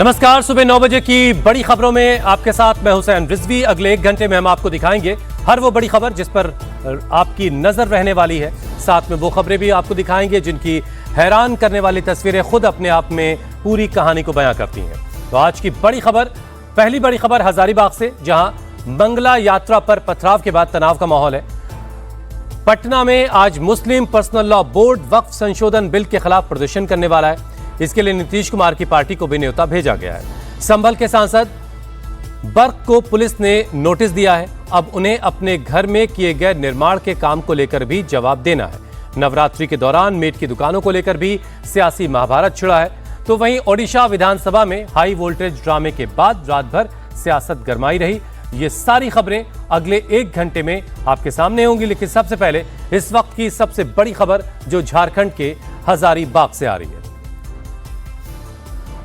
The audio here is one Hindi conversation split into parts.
नमस्कार, सुबह 9 बजे की बड़ी खबरों में आपके साथ मैं हुसैन रिजवी। अगले 1 घंटे में हम आपको दिखाएंगे हर वो बड़ी खबर जिस पर आपकी नजर रहने वाली है। साथ में वो खबरें भी आपको दिखाएंगे जिनकी हैरान करने वाली तस्वीरें खुद अपने आप में पूरी कहानी को बयां करती हैं। तो आज की बड़ी खबर, पहली बड़ी खबर हजारीबाग से, जहां मंगला यात्रा पर पथराव के बाद तनाव का माहौल है। पटना में आज मुस्लिम पर्सनल लॉ बोर्ड वक्फ संशोधन बिल के खिलाफ प्रदर्शन करने वाला है। इसके लिए नीतीश कुमार की पार्टी को भी न्योता भेजा गया है। संभल के सांसद बर्क को पुलिस ने नोटिस दिया है। अब उन्हें अपने घर में किए गए निर्माण के काम को लेकर भी जवाब देना है। नवरात्रि के दौरान मेट की दुकानों को लेकर भी सियासी महाभारत छिड़ा है। तो वहीं ओडिशा विधानसभा में हाई वोल्टेज ड्रामे के बाद रात भर सियासत गरमाई रही। ये सारी खबरें अगले 1 घंटे में आपके सामने होंगी, लेकिन सबसे पहले इस वक्त की सबसे बड़ी खबर जो झारखंड के हजारीबाग से आ रही है।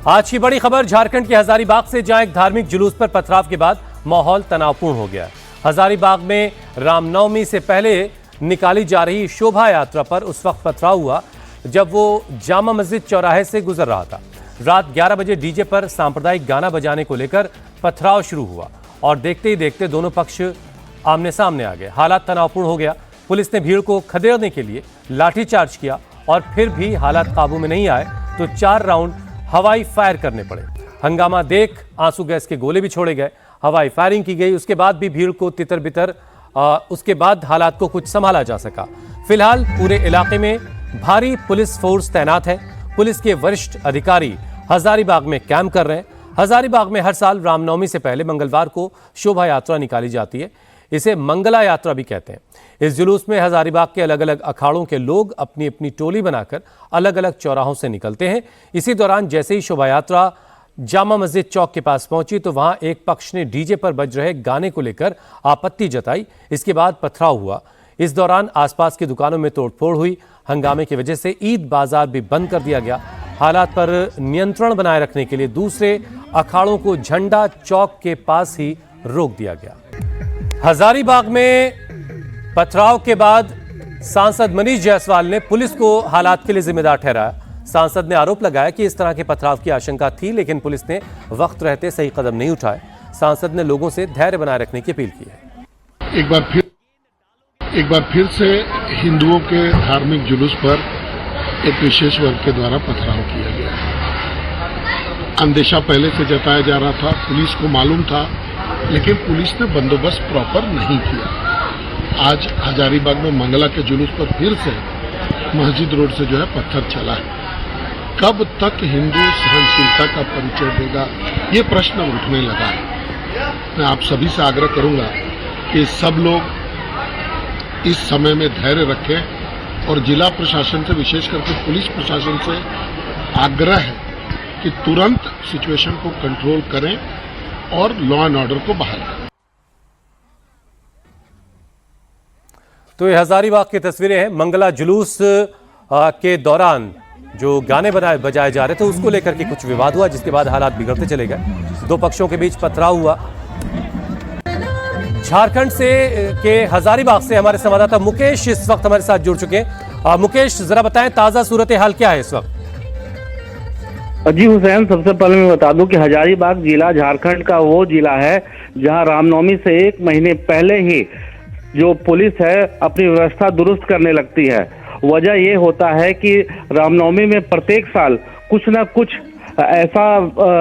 आज की बड़ी खबर झारखंड के हजारीबाग से, जहां एक धार्मिक जुलूस पर पथराव के बाद माहौल तनावपूर्ण हो गया। हजारीबाग में रामनवमी से पहले निकाली जा रही शोभा यात्रा पर उस वक्त पथराव हुआ जब वो जामा मस्जिद चौराहे से गुजर रहा था। रात 11 बजे डीजे पर सांप्रदायिक गाना बजाने को लेकर पथराव शुरू हुआ और देखते ही देखते दोनों पक्ष आमने सामने आ गए। हालात तनावपूर्ण हो गया। पुलिस ने भीड़ को खदेड़ने के लिए लाठीचार्ज किया और फिर भी हालात काबू में नहीं आए तो 4 राउंड हवाई फायर करने पड़े। हंगामा देख आंसू गैस के गोले भी छोड़े गए, हवाई फायरिंग की गई। उसके बाद भी भीड़ को तितर बितर उसके बाद हालात को कुछ संभाला जा सका। फिलहाल पूरे इलाके में भारी पुलिस फोर्स तैनात है। पुलिस के वरिष्ठ अधिकारी हजारीबाग में कैंप कर रहे हैं। हजारीबाग में हर साल रामनवमी से पहले मंगलवार को शोभा यात्रा निकाली जाती है। इसे मंगला यात्रा भी कहते हैं। इस जुलूस में हजारीबाग के अलग अलग अखाड़ों के लोग अपनी अपनी टोली बनाकर अलग अलग चौराहों से निकलते हैं। इसी दौरान जैसे ही शोभा यात्रा जामा मस्जिद चौक के पास पहुंची तो वहां एक पक्ष ने डीजे पर बज रहे गाने को लेकर आपत्ति जताई। इसके बाद पथराव हुआ। इस दौरान आसपास की दुकानों में तोड़फोड़ हुई। हंगामे की वजह से ईद बाजार भी बंद कर दिया गया। हालात पर नियंत्रण बनाए रखने के लिए दूसरे अखाड़ों को झंडा चौक के पास ही रोक दिया गया। हजारीबाग में पथराव के बाद सांसद मनीष जायसवाल ने पुलिस को हालात के लिए जिम्मेदार ठहराया। सांसद ने आरोप लगाया कि इस तरह के पथराव की आशंका थी, लेकिन पुलिस ने वक्त रहते सही कदम नहीं उठाए। सांसद ने लोगों से धैर्य बनाए रखने की अपील की है। एक बार फिर से हिंदुओं के धार्मिक जुलूस पर एक विशेष वर्ग के द्वारा पथराव किया गया। अंदेशा पहले से जताया जा रहा था, पुलिस को मालूम था, लेकिन पुलिस ने बंदोबस्त प्रॉपर नहीं किया। आज हजारीबाग में मंगला के जुलूस पर फिर से मस्जिद रोड से जो है पत्थर चला है। कब तक हिंदू सहनशीलता का परिचय देगा, ये प्रश्न उठने लगा है। मैं आप सभी से आग्रह करूंगा कि सब लोग इस समय में धैर्य रखें और जिला प्रशासन से, विशेष करके पुलिस प्रशासन से आग्रह है कि तुरंत सिचुएशन को कंट्रोल करें और लॉ एंड ऑर्डर को बहाल करें। तो ये हजारीबाग की तस्वीरें हैं। मंगला जुलूस के दौरान जो गाने बजाए जा रहे थे उसको लेकर के कुछ विवाद हुआ, जिसके बाद हालात बिगड़ते चले गए। दो पक्षों के बीच पथराव हुआ। झारखंड से के हजारीबाग से हमारे संवाददाता मुकेश इस वक्त हमारे साथ जुड़ चुके हैं। मुकेश, जरा बताएं ताजा सूरत हाल क्या है इस वक्त? जी हुसैन, सबसे पहले मैं बता दूं कि हजारीबाग जिला झारखंड का वो जिला है जहां रामनवमी से 1 महीने पहले ही जो पुलिस है अपनी व्यवस्था दुरुस्त करने लगती है। वजह ये होता है कि रामनवमी में प्रत्येक साल कुछ न कुछ ऐसा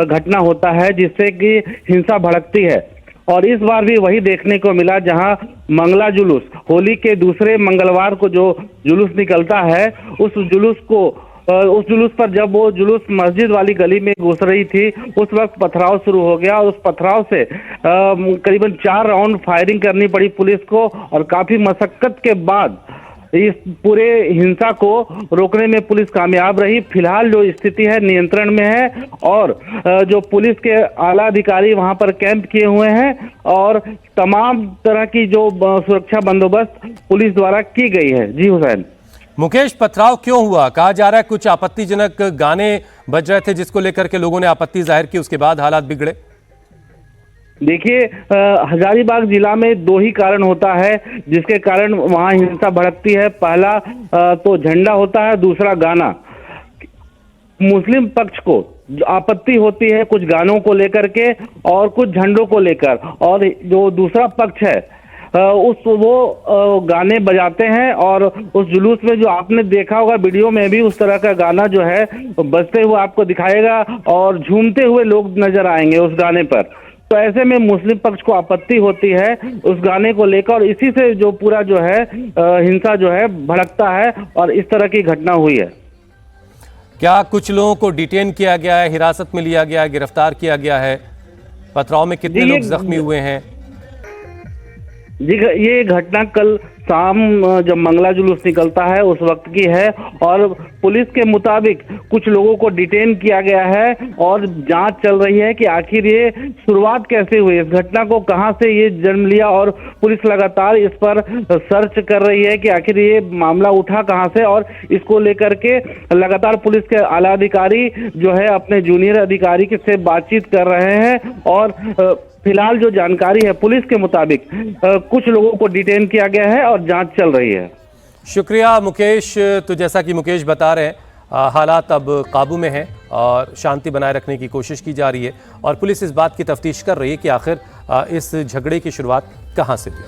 घटना होता है जिससे कि हिंसा भड़कती है, और इस बार भी वही देखने को मिला। जहां मंगला जुलूस, होली के दूसरे मंगलवार को जो जुलूस निकलता है, उस जुलूस पर जब वो जुलूस मस्जिद वाली गली में घुस रही थी, उस वक्त पथराव शुरू हो गया और उस पथराव से करीबन 4 राउंड फायरिंग करनी पड़ी पुलिस को, और काफी मशक्कत के बाद इस पूरे हिंसा को रोकने में पुलिस कामयाब रही। फिलहाल जो स्थिति है नियंत्रण में है और जो पुलिस के आला अधिकारी वहां पर कैंप किए हुए हैं और तमाम तरह की जो सुरक्षा बंदोबस्त पुलिस द्वारा की गई है। जी हुसैन। मुकेश, पथराव क्यों हुआ? कहा जा रहा है कुछ आपत्तिजनक गाने बज रहे थे जिसको लेकर के लोगों ने आपत्ति जाहिर की, उसके बाद हालात बिगड़े। देखिए, हजारीबाग जिला में 2 ही कारण होता है जिसके कारण वहां हिंसा भड़कती है। पहला तो झंडा होता है, दूसरा गाना। मुस्लिम पक्ष को आपत्ति होती है कुछ गानों को लेकर के और कुछ झंडों को लेकर, और जो दूसरा पक्ष है वो गाने बजाते हैं और उस जुलूस में जो आपने देखा होगा वीडियो में भी उस तरह का गाना जो है बजते हुए आपको दिखाएगा और झूमते हुए लोग नजर आएंगे उस गाने पर। तो ऐसे में मुस्लिम पक्ष को आपत्ति होती है उस गाने को लेकर और इसी से जो पूरा जो है हिंसा जो है भड़कता है और इस तरह की घटना हुई है। क्या कुछ लोगों को डिटेन किया गया है, हिरासत में लिया गया है, गिरफ्तार किया गया है? पथराव में कितने लोग जख्मी हुए हैं? जी, ये घटना कल शाम जब मंगला जुलूस निकलता है उस वक्त की है और पुलिस के मुताबिक कुछ लोगों को डिटेन किया गया है और जांच चल रही है कि आखिर ये शुरुआत कैसे हुई, इस घटना को कहां से ये जन्म लिया और पुलिस लगातार इस पर सर्च कर रही है कि आखिर ये मामला उठा कहां से। और इसको लेकर के लगातार पुलिस के आला अधिकारी जो है अपने जूनियर अधिकारी से बातचीत कर रहे हैं और फिलहाल जो जानकारी है पुलिस के मुताबिक कुछ लोगों को डिटेन किया गया है और जांच चल रही है। शुक्रिया मुकेश। तो जैसा कि मुकेश बता रहे हैं, हालात अब काबू में हैं और शांति बनाए रखने की कोशिश की जा रही है और पुलिस इस बात की तफ्तीश कर रही है कि आखिर इस झगड़े की शुरुआत कहां से हुई।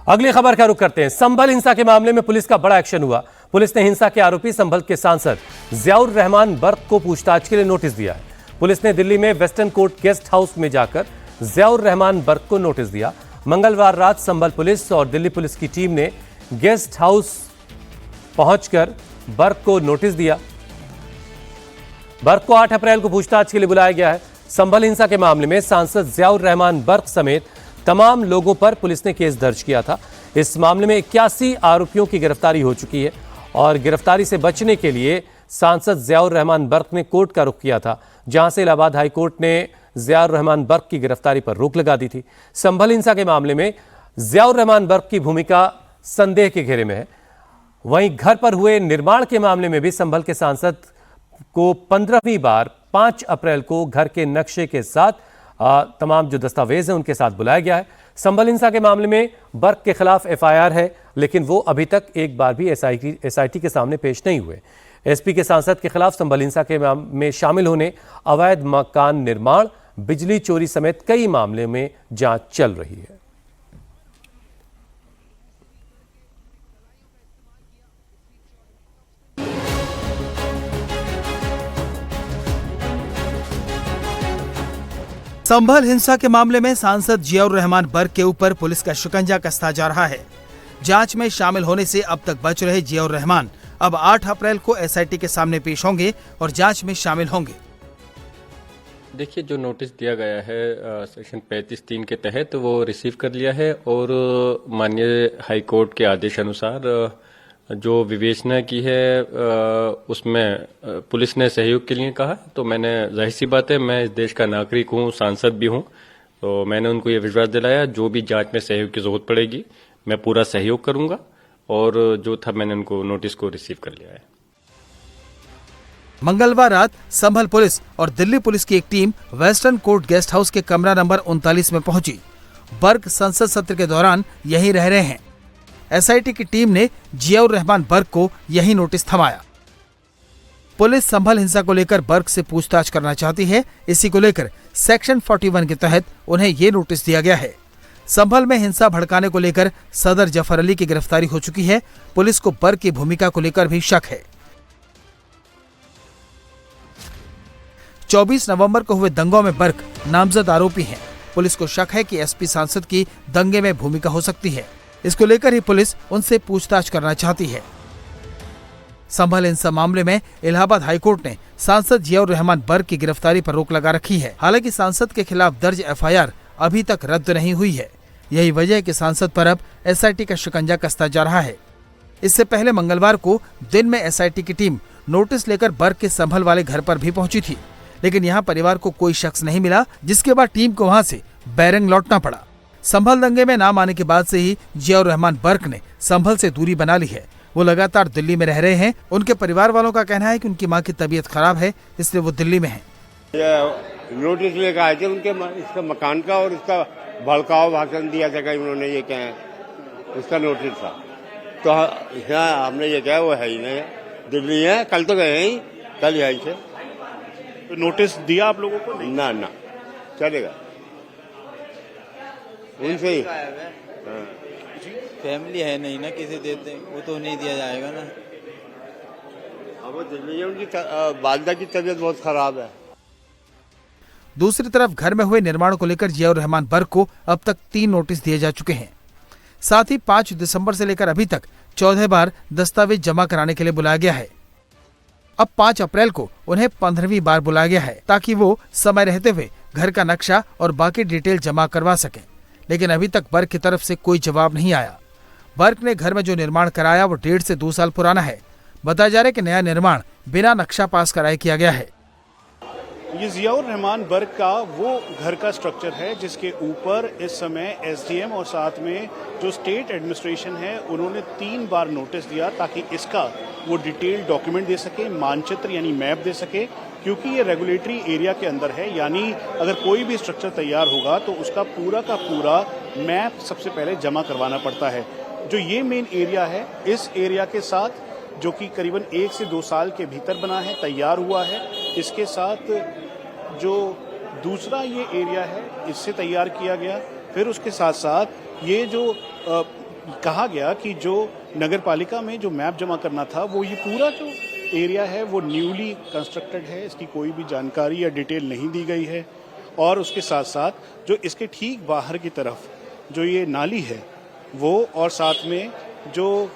अगली खबर का रुख करते हैं। संभल हिंसा के मामले में पुलिस का बड़ा एक्शन हुआ। पुलिस ने हिंसा के आरोपी संभल के सांसद जियाउर रहमान बर्क को पूछताछ के लिए नोटिस दिया है। पुलिस ने दिल्ली में वेस्टर्न कोर्ट गेस्ट हाउस में जाकर जियाउर रहमान बर्क को नोटिस दिया। मंगलवार रात संभल पुलिस और दिल्ली पुलिस की टीम ने गेस्ट हाउस पहुंचकर बर्क को नोटिस दिया। बर्क को 8 अप्रैल को पूछताछ के लिए बुलाया गया है। संभल हिंसा के मामले में सांसद जियाउर रहमान बर्क समेत तमाम लोगों पर पुलिस ने केस दर्ज किया था। इस मामले में 81 आरोपियों की गिरफ्तारी हो चुकी है और गिरफ्तारी से बचने के लिए सांसद जियाउर रहमान बर्क ने कोर्ट का रुख किया था, जहां से इलाहाबाद हाई कोर्ट ने जियाउर रहमान बर्क की गिरफ्तारी पर रोक लगा दी थी। संभल हिंसा के मामले में जियाउर रहमान बर्क की भूमिका संदेह के घेरे में है। वहीं घर पर हुए निर्माण के मामले में भी संभल के सांसद को 15वीं बार 5 अप्रैल को घर के नक्शे के साथ तमाम जो दस्तावेज हैं उनके साथ बुलाया गया है। संभल हिंसा के मामले में बर्क के खिलाफ FIR है, लेकिन वो अभी तक एक बार भी SIT के सामने पेश नहीं हुए। SP के सांसद के खिलाफ संभल हिंसा के में शामिल होने, अवैध मकान निर्माण, बिजली चोरी समेत कई मामले में जांच चल रही है। संभल हिंसा के मामले में सांसद जियाउर रहमान बर्क के ऊपर पुलिस का शिकंजा कसता जा रहा है। जांच में शामिल होने से अब तक बच रहे जियाउर रहमान अब 8 अप्रैल को SIT के सामने पेश होंगे और जांच में शामिल होंगे। देखिए, जो नोटिस दिया गया है सेक्शन 35(3) के तहत वो रिसीव कर लिया है और माननीय हाई कोर्ट के आदेश अनुसार जो विवेचना की है उसमें पुलिस ने सहयोग के लिए कहा। तो मैंने, जाहिर सी बात है, मैं इस देश का नागरिक हूँ, सांसद भी हूँ, तो मैंने उनको ये विश्वास दिलाया जो भी जांच में सहयोग की जरूरत पड़ेगी मैं पूरा सहयोग करूंगा और जो था मैंने उनको नोटिस को रिसीव कर लिया है। मंगलवार रात संभल पुलिस और दिल्ली पुलिस की एक team western court guest house के कमरा नंबर 39 में पहुंची। बर्क संसद सत्र के दौरान यहीं रह रहे हैं। SIT की टीम ने जियाउर रहमान बर्क को यही नोटिस थमाया। पुलिस संभल हिंसा को लेकर बर्क से पूछताछ करना चाहती है। इसी को लेकर सेक्शन 41 के तहत उन्हें ये नोटिस दिया गया है। संभल में हिंसा भड़काने को लेकर सदर जफर अली की गिरफ्तारी हो चुकी है। पुलिस को बर्क की भूमिका को लेकर भी शक है। 24 नवंबर को हुए दंगों में बर्क नामजद आरोपी हैं। पुलिस को शक है कि SP सांसद की दंगे में भूमिका हो सकती है। इसको लेकर ही पुलिस उनसे पूछताछ करना चाहती है। संभल हिंसा मामले में इलाहाबाद हाईकोर्ट ने सांसद जियाउर रहमान बर्क की गिरफ्तारी पर रोक लगा रखी है। हालांकि सांसद के खिलाफ दर्ज FIR अभी तक रद्द नहीं हुई है। यही वजह है कि सांसद पर अब SIT का शिकंजा कसता जा रहा है। इससे पहले मंगलवार को दिन में SIT की टीम नोटिस लेकर बर्क के संभल वाले घर पर भी पहुंची थी, लेकिन यहां परिवार को कोई शख्स नहीं मिला, जिसके बाद टीम को वहां से बैरंग लौटना पड़ा। संभल दंगे में नाम आने के बाद से ही जियाउर रहमान बर्क ने संभल से दूरी बना ली है। वो लगातार दिल्ली में रह रहे हैं। उनके परिवार वालों का कहना है कि उनकी मां की तबीयत खराब है, इसलिए वो दिल्ली में हैं। नोटिस लेकर आए थे उनके इसका मकान का और इसका भड़काऊ भाषण दिया था कि उन्होंने ये क्या है, उसका नोटिस था। तो हमने ये क्या वो है ही नहीं, दिल्ली है। कल तो गए ही, कल यही थे। तो नोटिस दिया आप लोगों को? नहीं। ना ना चलेगा उनसे ही। फैमिली है नहीं ना, किसे देते वो तो नहीं दिया जाएगा ना। अब वो दिल्ली में उनकी वालिदा की तबीयत बहुत खराब है। दूसरी तरफ घर में हुए निर्माण को लेकर जियाउर रहमान बर्क को अब तक 3 नोटिस दिए जा चुके हैं। साथ ही 5 दिसंबर से लेकर अभी तक 14 बार दस्तावेज जमा कराने के लिए बुलाया गया है। अब 5 अप्रैल को उन्हें 15वीं बार बुलाया गया है ताकि वो समय रहते हुए घर का नक्शा और बाकी डिटेल जमा करवा सकें, लेकिन अभी तक बर्क की तरफ से कोई जवाब नहीं आया। बर्क ने घर में जो निर्माण कराया वो 1.5 से 2 साल पुराना है। बताया जा रहा है कि नया निर्माण बिना नक्शा पास कराए किया गया है। ये जियाउर रहमान बर्क का वो घर का स्ट्रक्चर है जिसके ऊपर इस समय एसडीएम और साथ में जो स्टेट एडमिनिस्ट्रेशन है उन्होंने 3 बार नोटिस दिया ताकि इसका वो डिटेल डॉक्यूमेंट दे सके, मानचित्र यानी मैप दे सके, क्योंकि ये रेगुलेटरी एरिया के अंदर है। यानी अगर कोई भी स्ट्रक्चर तैयार होगा तो उसका पूरा का पूरा मैप सबसे पहले जमा करवाना पड़ता है। जो ये मेन एरिया है, इस एरिया के साथ जो कि करीबन 1 से 2 साल के भीतर बना है, तैयार हुआ है, इसके साथ जो दूसरा ये एरिया है इससे तैयार किया गया। फिर उसके साथ साथ ये जो कहा गया कि जो नगर पालिका में जो मैप जमा करना था वो ये पूरा जो एरिया है वो न्यूली कंस्ट्रक्टेड है, इसकी कोई भी जानकारी या डिटेल नहीं दी गई है। और उसके साथ साथ जो इसके ठीक बाहर की तरफ जो ये नाली है वो, और साथ में जो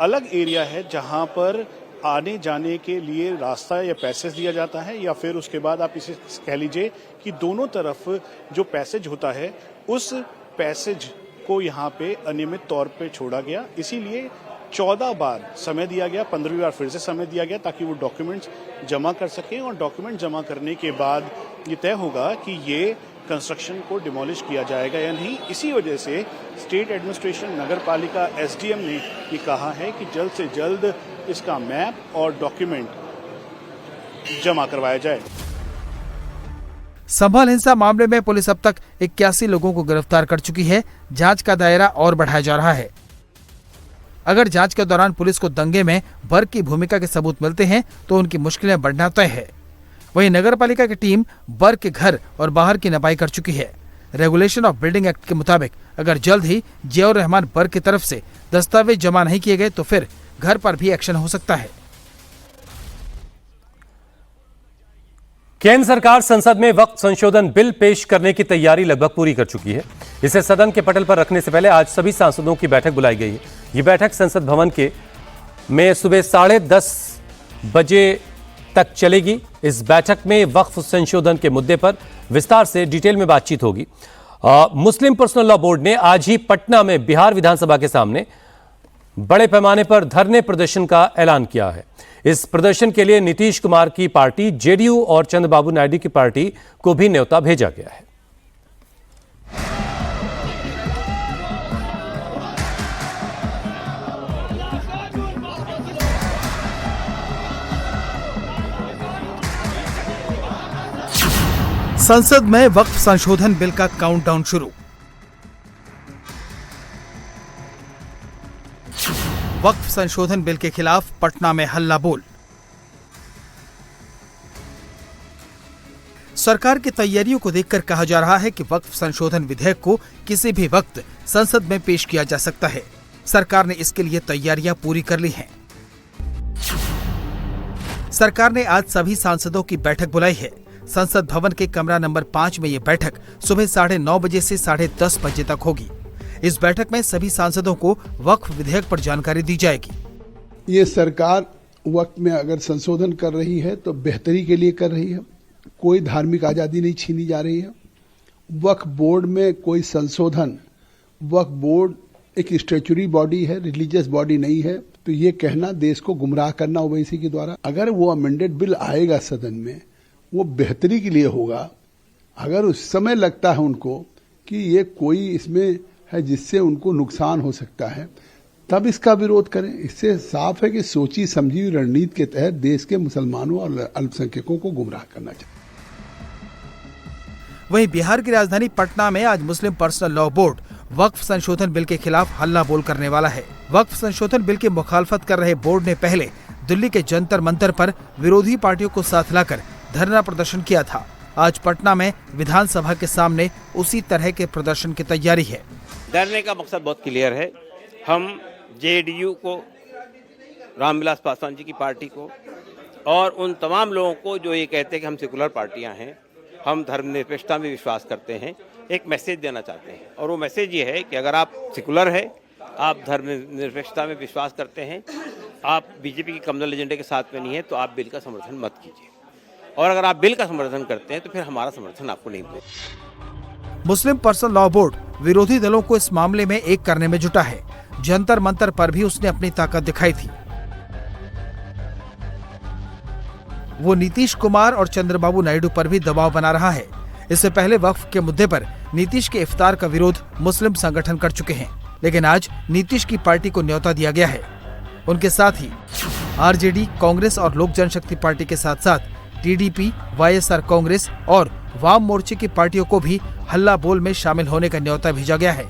अलग एरिया है जहाँ पर आने जाने के लिए रास्ता या पैसेज दिया जाता है, या फिर उसके बाद आप इसे कह लीजिए कि दोनों तरफ जो पैसेज होता है उस पैसेज को यहाँ पे अनियमित तौर पे छोड़ा गया। इसीलिए 14 बार समय दिया गया, 15वीं बार फिर से समय दिया गया ताकि वो डॉक्यूमेंट्स जमा कर सकें, और डॉक्यूमेंट जमा करने के बाद ये तय होगा कि ये कंस्ट्रक्शन को डिमोलिश किया जाएगा या नहीं। इसी वजह से स्टेट एडमिनिस्ट्रेशन, नगर पालिका, एसडीएम ने ये कहा है कि जल्द से जल्द इसका मैप और डॉक्यूमेंट जमा करवाया जाए। संभल हिंसा मामले में पुलिस अब तक 81 लोगों को गिरफ्तार कर चुकी है। जांच का दायरा और बढ़ाया जा रहा है। अगर जांच के दौरान पुलिस को दंगे में बर्क की भूमिका के सबूत मिलते हैं तो उनकी मुश्किलें बढ़ना तय है। वहीं नगर पालिका की टीम बर्क के घर और बाहर की नपाई कर चुकी है। रेगुलेशन ऑफ बिल्डिंग एक्ट के मुताबिक अगर जल्द ही जियाउर रहमान बर्क की तरफ से दस्तावेज जमा नहीं किए गए तो फिर घर पर भी एक्शन हो सकता है। केंद्र सरकार संसद में वक्फ संशोधन बिल पेश करने की तैयारी लगभग पूरी कर चुकी है। इसे सदन के पटल पर रखने से पहले आज सभी सांसदों की बैठक बुलाई गई है। ये बैठक संसद भवन में सुबह 10:30 बजे तक चलेगी। इस बैठक में वक्फ संशोधन के मुद्दे पर विस्तार से डिटेल में बातचीत होगी। मुस्लिम पर्सनल लॉ बोर्ड ने आज ही पटना में बिहार विधानसभा के सामने बड़े पैमाने पर धरने प्रदर्शन का ऐलान किया है। इस प्रदर्शन के लिए नीतीश कुमार की पार्टी, जेडीयू और चंद्रबाबू नायडू की पार्टी को भी न्योता भेजा गया है। संसद में वक्फ संशोधन बिल का काउंटडाउन शुरू। वक्फ संशोधन बिल के खिलाफ पटना में हल्ला बोल। सरकार की तैयारियों को देखकर कहा जा रहा है कि वक्फ संशोधन विधेयक को किसी भी वक्त संसद में पेश किया जा सकता है। सरकार ने इसके लिए तैयारियां पूरी कर ली हैं। सरकार ने आज सभी सांसदों की बैठक बुलाई है। संसद भवन के कमरा नंबर 5 में ये बैठक सुबह 9:30 बजे से 10:30 बजे तक होगी। इस बैठक में सभी सांसदों को वक्फ विधेयक पर जानकारी दी जाएगी। ये सरकार वक्त में अगर संशोधन कर रही है तो बेहतरी के लिए कर रही है। कोई धार्मिक आजादी नहीं छीनी जा रही है। वक्फ बोर्ड में कोई संशोधन, वक्फ बोर्ड एक स्टैट्यूटरी बॉडी है, रिलीजियस बॉडी नहीं है। तो ये कहना देश को गुमराह करना ओवैसी के द्वारा। अगर वो अमेंडेड बिल आएगा सदन में, वो बेहतरी के लिए होगा। अगर उस समय लगता है उनको कि ये कोई इसमें है जिससे उनको नुकसान हो सकता है, तब इसका विरोध करें। इससे साफ है कि सोची समझी रणनीति के तहत देश के मुसलमानों और अल्पसंख्यकों को गुमराह करना चाहिए। वहीं बिहार की राजधानी पटना में आज मुस्लिम पर्सनल लॉ बोर्ड वक्फ संशोधन बिल के खिलाफ हल्ला बोल करने वाला है। वक्फ संशोधन बिल की मुखालफत कर रहे बोर्ड ने पहले दिल्ली के जंतर मंतर पर विरोधी पार्टियों को साथ लाकर धरना प्रदर्शन किया था। आज पटना में विधानसभा के सामने उसी तरह के प्रदर्शन की तैयारी है। धरने का मकसद बहुत क्लियर है। हम जेडीयू को, रामविलास पासवान जी की पार्टी को और उन तमाम लोगों को जो ये कहते हैं कि हम सेकुलर पार्टियां हैं, हम धर्मनिरपेक्षता में विश्वास करते हैं, एक मैसेज देना चाहते हैं। और वो मैसेज ये है कि अगर आप सेकुलर है, आप धर्मनिरपेक्षता में विश्वास करते हैं, आप बीजेपी की कम्युनल एजेंडे के साथ में नहीं है, तो आप बिल का समर्थन मत कीजिए। और अगर आप बिल का समर्थन करते हैं तो फिर हमारा समर्थन आपको नहीं मिलेगा। मुस्लिम पर्सनल लॉ बोर्ड विरोधी दलों को इस मामले में एक करने में जुटा है। जंतर मंतर पर भी उसने अपनी ताकत दिखाई थी। वो नीतीश कुमार और चंद्रबाबू नायडू पर भी दबाव बना रहा है। इससे पहले वक्फ के मुद्दे पर नीतीश के इफ्तार का विरोध मुस्लिम संगठन कर चुके हैं, लेकिन आज नीतीश की पार्टी को न्योता दिया गया है। उनके साथ ही आरजेडी, कांग्रेस और लोक जनशक्ति पार्टी के साथ साथ टीडीपी, वाईएसआर कांग्रेस और वाम मोर्चे की पार्टियों को भी हल्ला बोल में शामिल होने का न्योता भेजा गया है।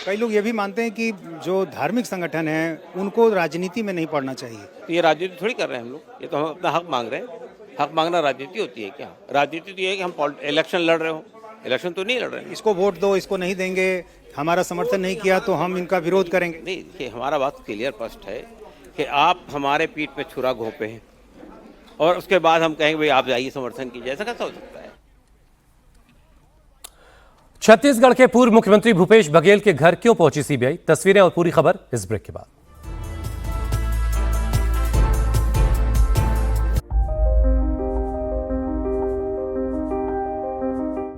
कई लोग ये भी मानते हैं कि जो धार्मिक संगठन है उनको राजनीति में नहीं पड़ना चाहिए। तो ये राजनीति थोड़ी कर रहे हैं हम लोग, ये तो हम अपना हक मांग रहे हैं। हक मांगना राजनीति होती है क्या? राजनीति तो ये है कि हम इलेक्शन लड़ रहे हो, इलेक्शन तो नहीं लड़ रहे हैं। इसको वोट दो, इसको नहीं देंगे, हमारा समर्थन नहीं किया तो हम इनका विरोध करेंगे। नहीं, देखिए हमारा बात क्लियर स्पष्ट है कि आप हमारे पीठ पे छुरा घोंपे हैं और उसके बाद हम कहेंगे भाई आप जाइए समर्थन कीजिए, ऐसा कैसा हो सकता है? छत्तीसगढ़ के पूर्व मुख्यमंत्री भूपेश बघेल के घर क्यों पहुंची सीबीआई? तस्वीरें और पूरी खबर इस ब्रेक के बाद।